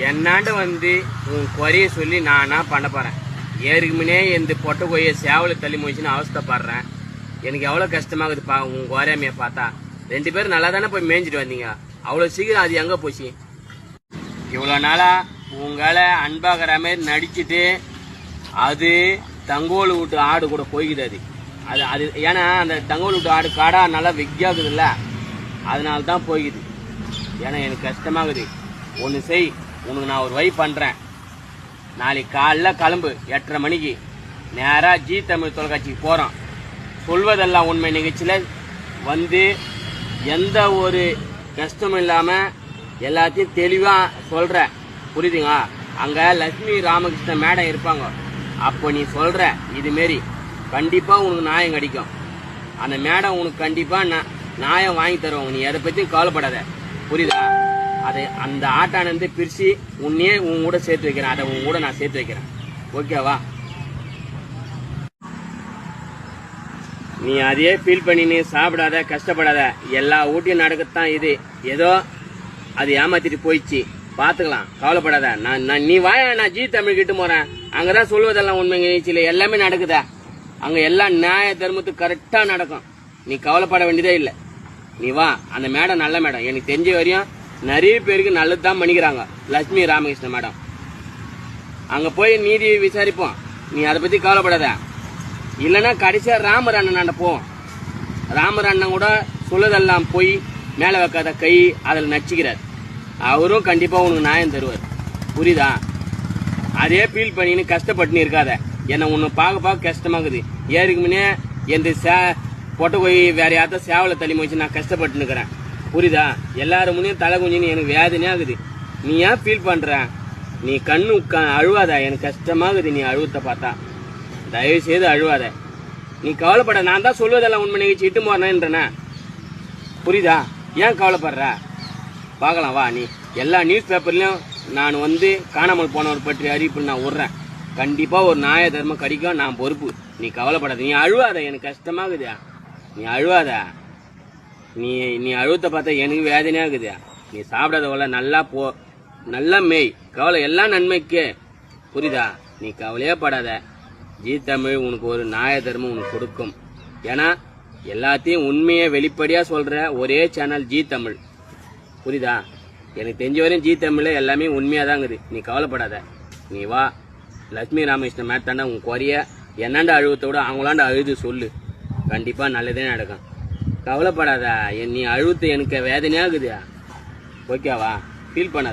என்னாண்ட வந்து உன் குறைய சொல்லி நான் பண்ண போகிறேன். ஏற்கனவே இந்த பொட்டை கொய்யை சேவலை தள்ளி முடிச்சுன்னு அவஸ்தைப்படுறேன். எனக்கு எவ்வளோ கஷ்டமாகுதுப்பா உன் குறையாமையை பார்த்தா. 2 பேரும் நல்லா தானே போய் மேய்ஞ்சிட்டு வந்தீங்க. அவ்வளோ சீக்கிரம் அது எங்கே போச்சு? இவ்வளோ நாளாக உங்களை அன்பாகிற மாதிரி நடிச்சுட்டு அது தங்கோல் வீட்டு ஆடு கூட போய்க்குது. அது அது ஏன்னா அந்த தங்கோல் வீட்டு ஆடு காடா நல்லா வெக்கியாகுதுல்ல, அதனால தான் போய்க்குது. ஏன்னா எனக்கு கஷ்டமாகுது. ஒன்று செய், உனக்கு நான் ஒரு வழி பண்ணுறேன். நாளைக்கு காலைல கிளம்பு 8:30 மணிக்கு நேராக ஜி தமிழ் தொலைக்காட்சிக்கு போகிறோம். சொல்வதெல்லாம் உண்மை நிகழ்ச்சியில் வந்து எந்த ஒரு கஷ்டமும் இல்லாமல் எல்லாத்தையும் தெளிவாக சொல்கிறேன். புரியுதுங்க? அங்கே லட்சுமி ராமகிருஷ்ணன் மேடம் இருப்பாங்க. அப்போ நீ சொல்கிற இதுமாரி கண்டிப்பாக உனக்கு நியாயம் கிடைக்கும். அந்த மேடம் உனக்கு கண்டிப்பாக நியாயம் வாங்கி தருவாங்க. நீ எதை பற்றியும் கவலைப்படாத. புரியுதா? அதை அந்த ஆட்டானந்து பிரித்து உன்னையே உன் கூட சேர்த்து வைக்கிறேன். அதை உன் கூட நான் சேர்த்து வைக்கிறேன். ஓகேவா? நீ அதையே ஃபீல் பண்ணின்னு சாப்பிடாத, கஷ்டப்படாத. எல்லா ஊட்டியும் நடக்கத்தான் இது. ஏதோ அது ஏமாத்திட்டு போயிடுச்சு, பார்த்துக்கலாம், கவலைப்படாத. நான் நீ வாயா, நான் ஜி தமிழ் கிட்ட போகிறேன். அங்கே தான் சொல்வதெல்லாம் உண்மைங்க நிகழ்ச்சியில் எல்லாமே நடக்குதா. அங்கே எல்லாம் நியாய தர்மத்துக்கு கரெக்டாக நடக்கும். நீ கவலைப்பட வேண்டியதே இல்லை. நீ வா. அந்த மேடம் நல்ல மேடம். எனக்கு தெரிஞ்ச வரையும் நிறைய பேருக்கு நல்லது தான் பண்ணிக்கிறாங்க. லட்சுமி ராமகிருஷ்ணன் மேடம். அங்கே போய் நீதி விசாரிப்போம். நீ அதை பற்றி கவலைப்படாத. இல்லைன்னா கடைசியாக ராமர் அண்ணன் போவோம். ராமர் அண்ணன் கூட சொல்லதெல்லாம் போய் மேலே வைக்காத கை அதில் நச்சுக்கிறார். அவரும் கண்டிப்பாக உனக்கு நியாயம் தருவார். புரியுதா? அதே ஃபீல் பண்ணின்னு கஷ்டப்பட்டுன்னு இருக்காத. என்னை உன்னை பார்க்க கஷ்டமாகுது. ஏருக்கு முன்னே எந்த பொட்டை போய் வேற யார்த்த சேவலை தள்ளி வச்சு நான் கஷ்டப்பட்டு இருக்கிறேன். புரியுதா? எல்லாரும் முன்னையும் தலை குஞ்சின்னு எனக்கு வேதனையாகுது. நீ ஏன் ஃபீல் பண்ணுற? நீ கண்ணு அழுவாத. எனக்கு கஷ்டமாகுது நீ அழுவத்தை பார்த்தா. தயவு செய்து அழுவாத. நீ கவலைப்பட. நான் தான் சொல்வதெல்லாம் உண்மை நிகழ்ச்சி இட்டு போறேன்றேன். புரியுதா? ஏன் கவலைப்படுற? பார்க்கலாம் வா. நீ எல்லா நியூஸ் பேப்பர்லையும் நான் வந்து காணாமல் போனவர் பற்றி அறிவிப்பு நான் விட்றேன். கண்டிப்பாக ஒரு நியாய தர்மம் கிடைக்கும். நான் பொறுப்பு. நீ கவலைப்படாத. நீ அழுவாத. எனக்கு கஷ்டமாகுதா. நீ அழுவாத. நீ அழுவத்தை பார்த்தா எனக்கு வேதனையாகுது. நீ சாப்பிடாதவள நல்லா போ, நல்லா மேய். கவலை எல்லாம் நன்மைக்கு. புரியுதா? நீ கவலையே படாத. ஜி தமிழ் உனக்கு ஒரு நியாய தர்மம் உனக்கு கொடுக்கும். ஏன்னா எல்லாத்தையும் உண்மையை வெளிப்படையாக சொல்கிற ஒரே சேனல் ஜி தமிழ். புரியுதா? எனக்கு தெரிஞ்ச வரையும் ஜி தமிழில் எல்லாமே உண்மையாக தாங்குது. நீ கவலைப்படாத. நீ வா. லட்சுமி ராமகிருஷ்ணன் மேத்தாண்டா உன் குறைய என்னாண்ட அழுவத்தோட அவங்களாண்ட அழுது சொல்லு. கண்டிப்பாக நல்லதே நடக்கும். கவலைப்படாத. நீ அழுத்து எனக்கு வேதனையாகுது. ஓகேவா? ஃபீல் பண்ணாத.